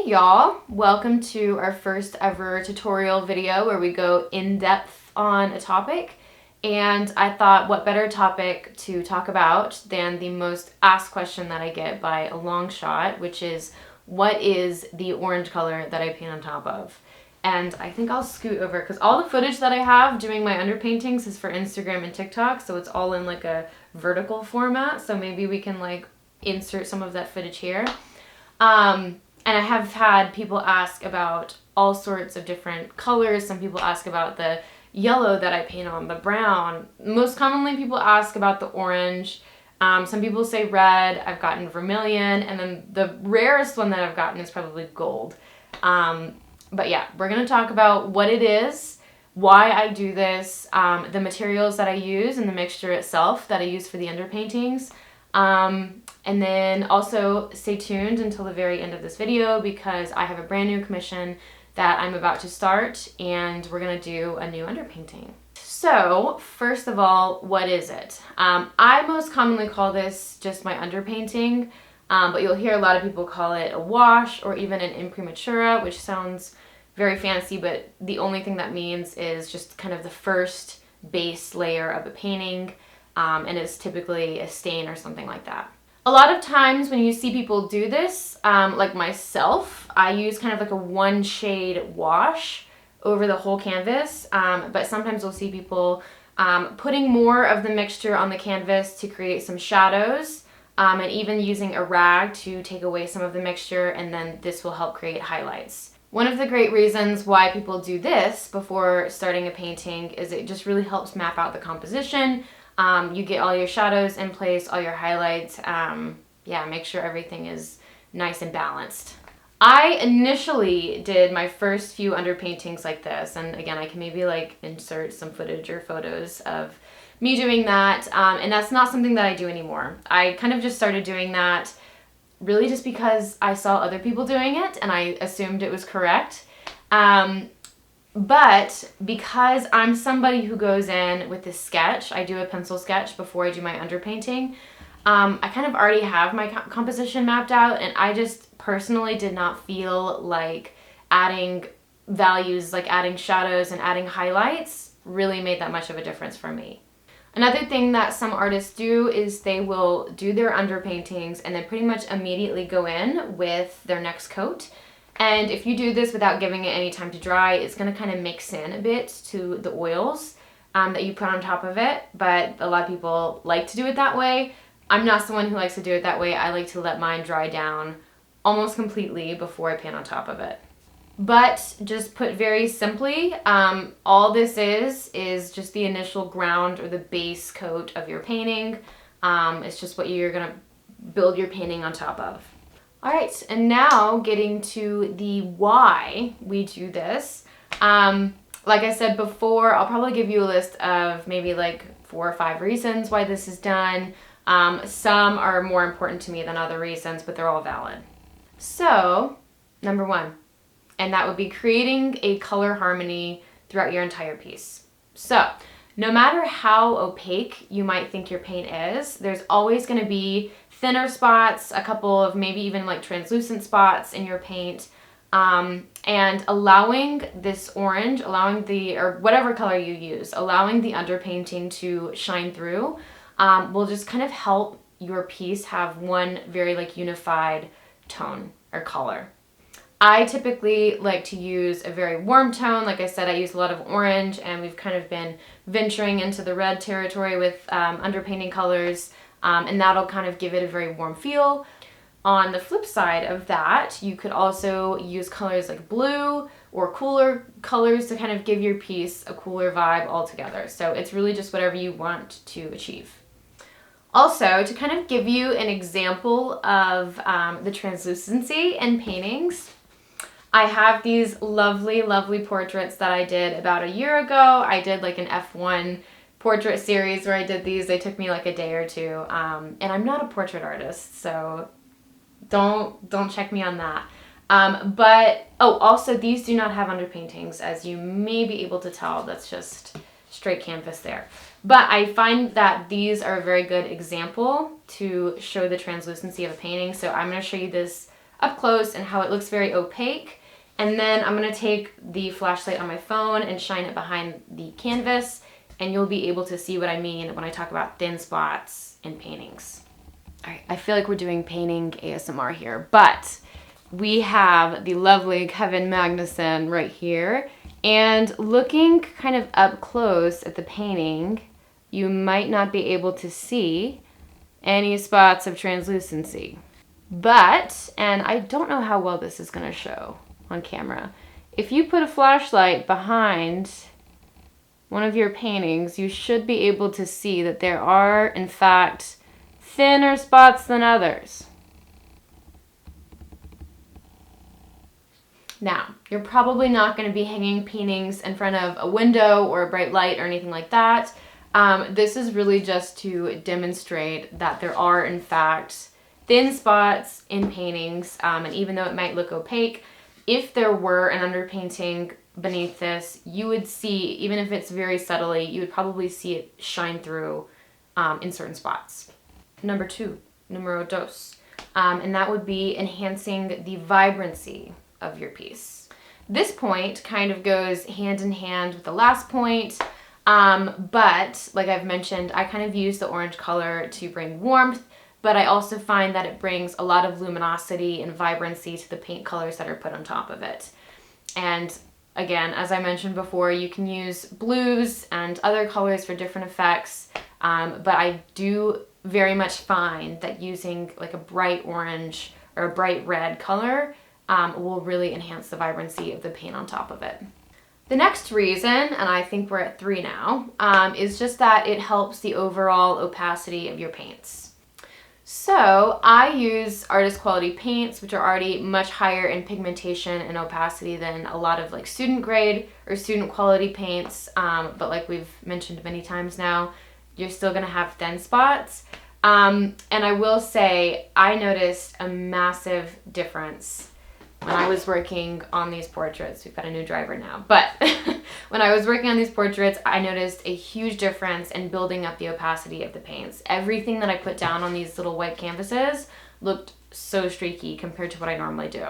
y'all, welcome to our first ever tutorial video where we go in depth on a topic. And I thought what better topic to talk about than the most asked question that I get by a long shot, which is what is the orange color that I paint on top of? And I think I'll scoot over because all the footage that I have doing my underpaintings is for Instagram and TikTok, so it's all in like a vertical format. So maybe we can like insert some of that footage here. And I have had people ask about all sorts of different colors. Some people ask about the yellow that I paint on, the brown. Most commonly people ask about the orange. Some people say red. I've gotten vermilion. And then the rarest one that I've gotten is probably gold. But yeah, we're going to talk about what it is, why I do this, the materials that I use, and the mixture itself that I use for the underpaintings. And then also stay tuned until the very end of this video because I have a brand new commission that I'm about to start and we're going to do a new underpainting. So first of all, what is it? I most commonly call this just my underpainting, but you'll hear a lot of people call it a wash or even an imprimatura, which sounds very fancy, but the only thing that means is just kind of the first base layer of a painting, and it's typically a stain or something like that. A lot of times when you see people do this, like myself, I use kind of like a one shade wash over the whole canvas, but sometimes we'll see people putting more of the mixture on the canvas to create some shadows, and even using a rag to take away some of the mixture, and then this will help create highlights. One of the great reasons why people do this before starting a painting is it just really helps map out the composition. You get all your shadows in place, all your highlights. Yeah, make sure everything is nice and balanced. I initially did my first few underpaintings like this, and again, I can maybe like insert some footage or photos of me doing that, and that's not something that I do anymore. I kind of just started doing that really just because I saw other people doing it, and I assumed it was correct. But because I'm somebody who goes in with a sketch, I do a pencil sketch before I do my underpainting, I kind of already have my composition mapped out, and I just personally did not feel like adding values, like adding shadows and adding highlights really made that much of a difference for me. Another thing that some artists do is they will do their underpaintings and then pretty much immediately go in with their next coat. And if you do this without giving it any time to dry, it's going to kind of mix in a bit to the oils that you put on top of it. But a lot of people like to do it that way. I'm not someone who likes to do it that way. I like to let mine dry down almost completely before I paint on top of it. But just put very simply, all this is just the initial ground or the base coat of your painting. It's just what you're going to build your painting on top of. All right, and now getting to the why we do this. Like I said before, I'll probably give you a list of maybe like 4 or 5 reasons why this is done. Some are more important to me than other reasons, but they're all valid. So, number 1, and that would be creating a color harmony throughout your entire piece. So, no matter how opaque you might think your paint is, there's always going to be thinner spots, a couple of maybe even like translucent spots in your paint, and allowing this orange, or whatever color you use, allowing the underpainting to shine through will just kind of help your piece have one very like unified tone or color. I typically like to use a very warm tone. Like I said, I use a lot of orange, and we've kind of been venturing into the red territory with underpainting colors, and that'll kind of give it a very warm feel. On the flip side of that, you could also use colors like blue or cooler colors to kind of give your piece a cooler vibe altogether. So it's really just whatever you want to achieve. Also, to kind of give you an example of the translucency in paintings, I have these lovely, lovely portraits that I did about a year ago. I did like an F1 portrait series where I did these. They took me like a day or two. And I'm not a portrait artist, so don't check me on that. Also these do not have underpaintings, as you may be able to tell. That's just straight canvas there. But I find that these are a very good example to show the translucency of a painting. So I'm going to show you this up close and how it looks very opaque. And then I'm gonna take the flashlight on my phone and shine it behind the canvas, and you'll be able to see what I mean when I talk about thin spots in paintings. All right, I feel like we're doing painting ASMR here, but we have the lovely Kevin Magnuson right here. And looking kind of up close at the painting, you might not be able to see any spots of translucency. But, and I don't know how well this is gonna show on camera, if you put a flashlight behind one of your paintings, you should be able to see that there are, in fact, thinner spots than others. Now, you're probably not going to be hanging paintings in front of a window or a bright light or anything like that. This is really just to demonstrate that there are, in fact, thin spots in paintings, and even though it might look opaque, if there were an underpainting beneath this, you would see, even if it's very subtly, you would probably see it shine through in certain spots. Number 2, numero dos, and that would be enhancing the vibrancy of your piece. This point kind of goes hand in hand with the last point, but like I've mentioned, I kind of use the orange color to bring warmth, but I also find that it brings a lot of luminosity and vibrancy to the paint colors that are put on top of it. And again, as I mentioned before, you can use blues and other colors for different effects, but I do very much find that using like a bright orange or a bright red color will really enhance the vibrancy of the paint on top of it. The next reason, and I think we're at 3 now, is just that it helps the overall opacity of your paints. So I use artist quality paints, which are already much higher in pigmentation and opacity than a lot of like student grade or student quality paints, but like we've mentioned many times now, you're still gonna have thin spots. And I will say, I noticed a massive difference when I was working on these portraits. We've got a new driver now, but when I was working on these portraits, I noticed a huge difference in building up the opacity of the paints. Everything that I put down on these little white canvases looked so streaky compared to what I normally do.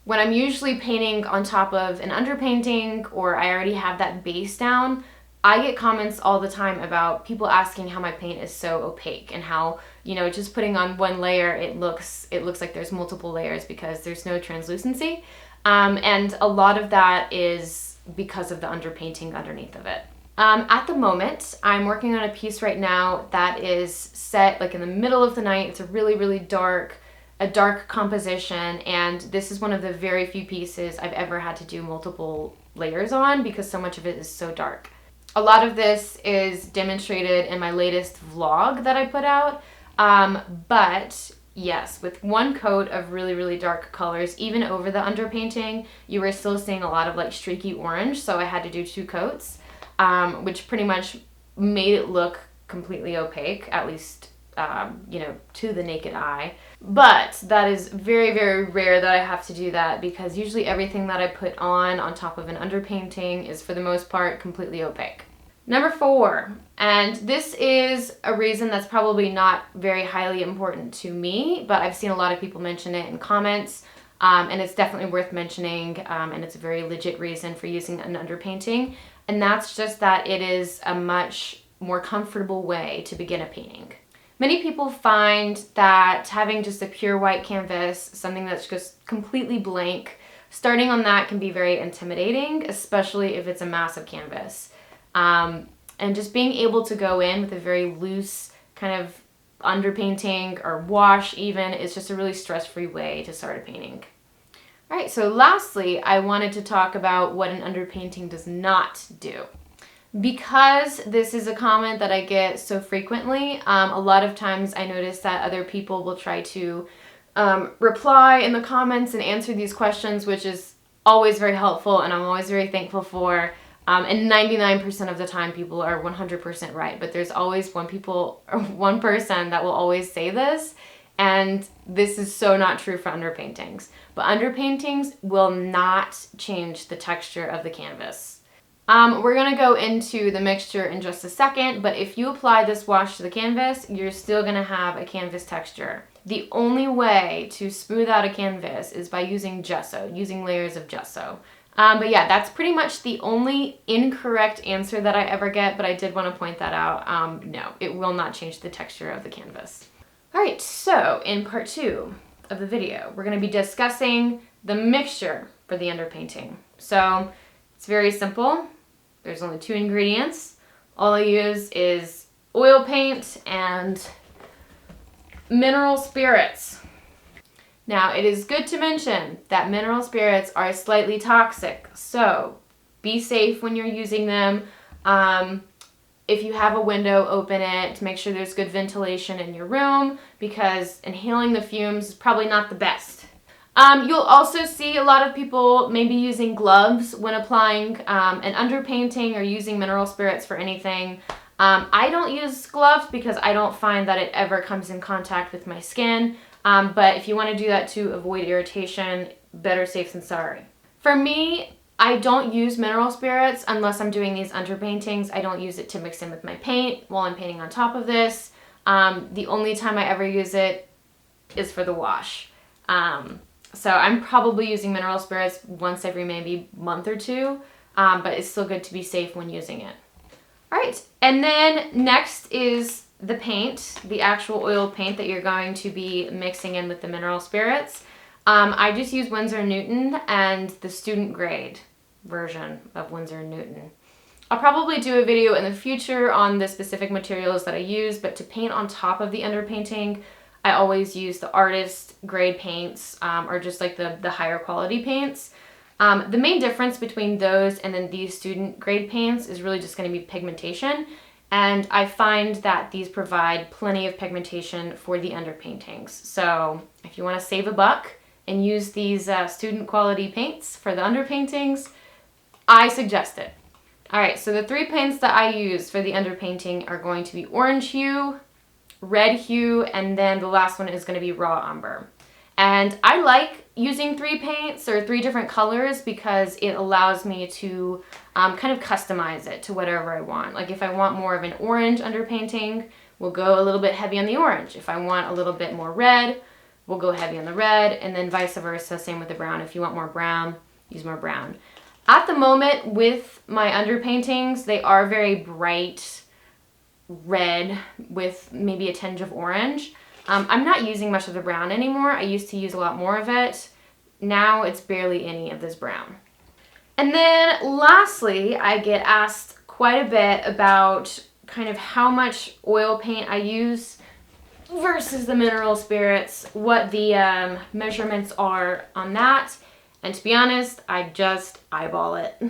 When I'm usually painting on top of an underpainting, or I already have that base down, I get comments all the time about people asking how my paint is so opaque and how, you know, just putting on one layer, it looks like there's multiple layers because there's no translucency. And a lot of that is because of the underpainting underneath of it. At the moment, I'm working on a piece right now that is set like in the middle of the night. It's a really, really dark composition, and this is one of the very few pieces I've ever had to do multiple layers on because so much of it is so dark. A lot of this is demonstrated in my latest vlog that I put out, but yes, with one coat of really, really dark colors, even over the underpainting, you were still seeing a lot of like streaky orange, so I had to do 2 coats, which pretty much made it look completely opaque, at least, you know, to the naked eye. But that is very, very rare that I have to do that because usually everything that I put on top of an underpainting is for the most part completely opaque. Number 4, and this is a reason that's probably not very highly important to me, but I've seen a lot of people mention it in comments, and it's definitely worth mentioning, and it's a very legit reason for using an underpainting, and that's just that it is a much more comfortable way to begin a painting. Many people find that having just a pure white canvas, something that's just completely blank, starting on that can be very intimidating, especially if it's a massive canvas. And just being able to go in with a very loose kind of underpainting or wash even is just a really stress-free way to start a painting. All right, so lastly, I wanted to talk about what an underpainting does not do. Because this is a comment that I get so frequently, a lot of times I notice that other people will try to reply in the comments and answer these questions, which is always very helpful and I'm always very thankful for. And 99% of the time people are 100% right, but there's always one person that will always say this, and this is so not true for underpaintings. But underpaintings will not change the texture of the canvas. We're gonna go into the mixture in just a second, but if you apply this wash to the canvas, you're still gonna have a canvas texture. The only way to smooth out a canvas is by using gesso, using layers of gesso. But yeah, that's pretty much the only incorrect answer that I ever get, but I did want to point that out. No, it will not change the texture of the canvas. All right, so in part 2 of the video, we're going to be discussing the mixture for the underpainting. So it's very simple. There's only 2 ingredients. All I use is oil paint and mineral spirits. Now, it is good to mention that mineral spirits are slightly toxic, so be safe when you're using them. If you have a window, open it to make sure there's good ventilation in your room, because inhaling the fumes is probably not the best. You'll also see a lot of people maybe using gloves when applying an underpainting or using mineral spirits for anything. I don't use gloves because I don't find that it ever comes in contact with my skin. But if you want to do that to avoid irritation, better safe than sorry. For me, I don't use mineral spirits unless I'm doing these underpaintings. I don't use it to mix in with my paint while I'm painting on top of this. The only time I ever use it is for the wash. So I'm probably using mineral spirits once every maybe month or 2, but it's still good to be safe when using it. All right, and then next is the paint, the actual oil paint that you're going to be mixing in with the mineral spirits. I just use Winsor & Newton and the student grade version of Winsor & Newton. I'll probably do a video in the future on the specific materials that I use, but to paint on top of the underpainting, I always use the artist grade paints or just like the higher quality paints. The main difference between those and then these student grade paints is really just going to be pigmentation. And I find that these provide plenty of pigmentation for the underpaintings. So if you want to save a buck and use these student quality paints for the underpaintings, I suggest it. All right, so the 3 paints that I use for the underpainting are going to be orange hue, red hue, and then the last one is going to be raw umber. And I like using 3 paints or 3 different colors because it allows me to kind of customize it to whatever I want. Like if I want more of an orange underpainting, we'll go a little bit heavy on the orange. If I want a little bit more red, we'll go heavy on the red, and then vice versa, same with the brown. If you want more brown, use more brown. At the moment with my underpaintings, they are very bright red with maybe a tinge of orange. I'm not using much of the brown anymore. I used to use a lot more of it. Now it's barely any of this brown. And then lastly, I get asked quite a bit about kind of how much oil paint I use versus the mineral spirits, what the measurements are on that. And to be honest, I just eyeball it.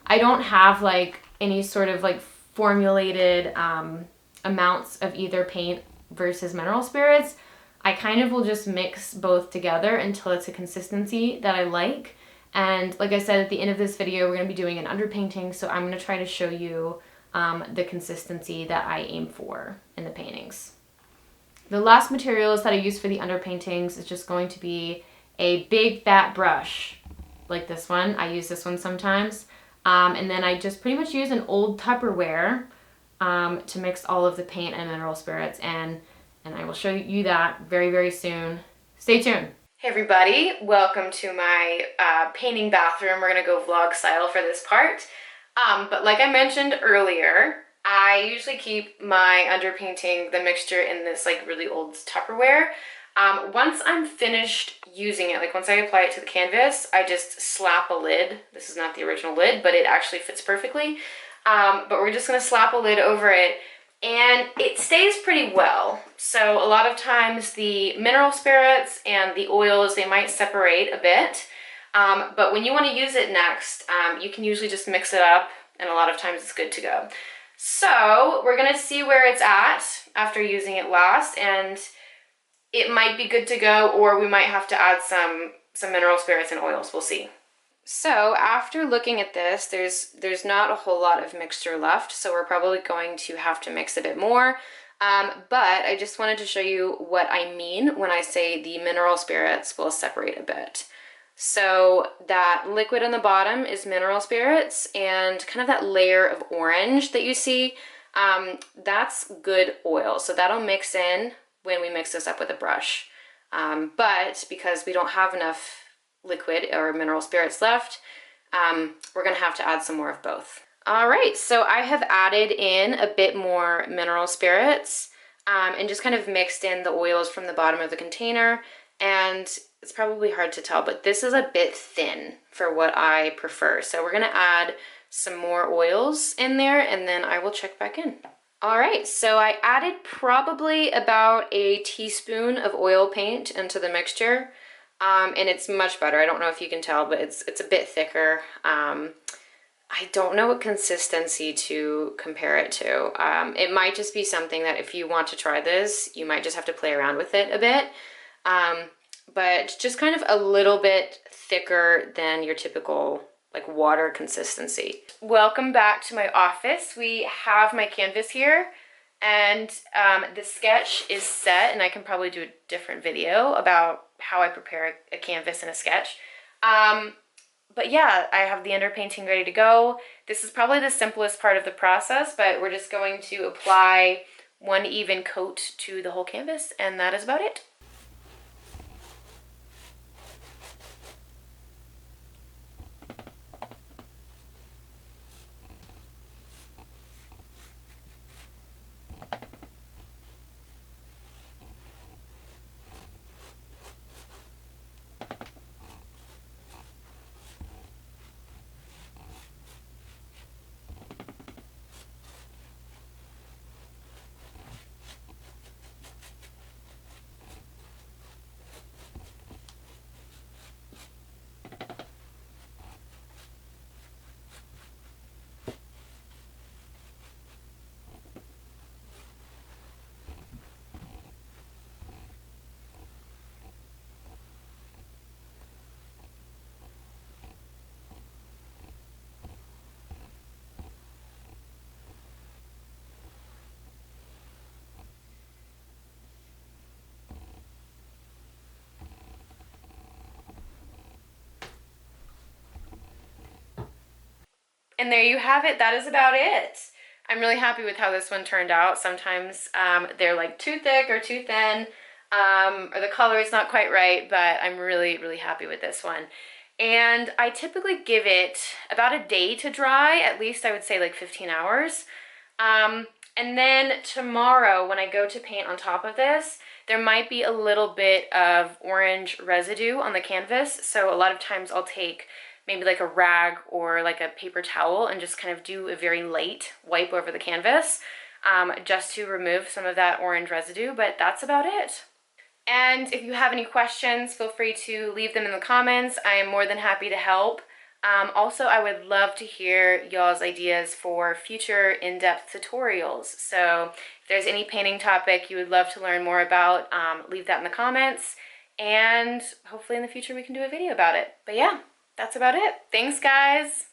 I don't have like any sort of like formulated amounts of either paint versus mineral spirits. I kind of will just mix both together until it's a consistency that I like. And like I said, at the end of this video, we're going to be doing an underpainting, so I'm going to try to show you the consistency that I aim for in the paintings. The last materials that I use for the underpaintings is just going to be a big fat brush, like this one. I use this one sometimes. And then I just pretty much use an old Tupperware to mix all of the paint and mineral spirits, and I will show you that very, very soon. Stay tuned. Hey everybody, welcome to my painting bathroom. We're gonna go vlog style for this part. But like I mentioned earlier, I usually keep my underpainting, the mixture, in this like really old Tupperware. Once I'm finished using it, like once I apply it to the canvas, I just slap a lid. This is not the original lid, but it actually fits perfectly. But we're just gonna slap a lid over it, and it stays pretty well. So a lot of times the mineral spirits and the oils, they might separate a bit. But when you want to use it next, you can usually just mix it up, and a lot of times it's good to go. So we're gonna see where it's at after using it last, and it might be good to go, or we might have to add some mineral spirits and oils. We'll see. So after looking at this, there's not a whole lot of mixture left, so we're probably going to have to mix a bit more. But I just wanted to show you what I mean when I say the mineral spirits will separate a bit. So that liquid on the bottom is mineral spirits, and kind of that layer of orange that you see, that's good oil. So that'll mix in when we mix this up with a brush. But because we don't have enough liquid or mineral spirits left, we're gonna have to add some more of both. All right, so I have added in a bit more mineral spirits and just kind of mixed in the oils from the bottom of the container. And it's probably hard to tell, but this is a bit thin for what I prefer. So we're gonna add some more oils in there and then I will check back in. All right, so I added probably about a teaspoon of oil paint into the mixture. And it's much better. I don't know if you can tell, but it's a bit thicker. I don't know what consistency to compare it to. It might just be something that if you want to try this, you might just have to play around with it a bit. But just kind of a little bit thicker than your typical like water consistency. Welcome back to my office. We have my canvas here and the sketch is set, and I can probably do a different video about how I prepare a canvas and a sketch. But yeah, I have the underpainting ready to go. This is probably the simplest part of the process, but we're just going to apply one even coat to the whole canvas, and that is about it. And there you have it. That is about it. I'm really happy with how this one turned out. Sometimes they're like too thick or too thin, or the color is not quite right, but I'm really, really happy with this one. And I typically give it about a day to dry, at least I would say like 15 hours. And then tomorrow when I go to paint on top of this, there might be a little bit of orange residue on the canvas. So a lot of times I'll take maybe like a rag or like a paper towel and just kind of do a very light wipe over the canvas just to remove some of that orange residue, but that's about it. And if you have any questions, feel free to leave them in the comments. I am more than happy to help. Also, I would love to hear y'all's ideas for future in-depth tutorials. So if there's any painting topic you would love to learn more about, leave that in the comments. And hopefully in the future we can do a video about it. But yeah, that's about it. Thanks, guys.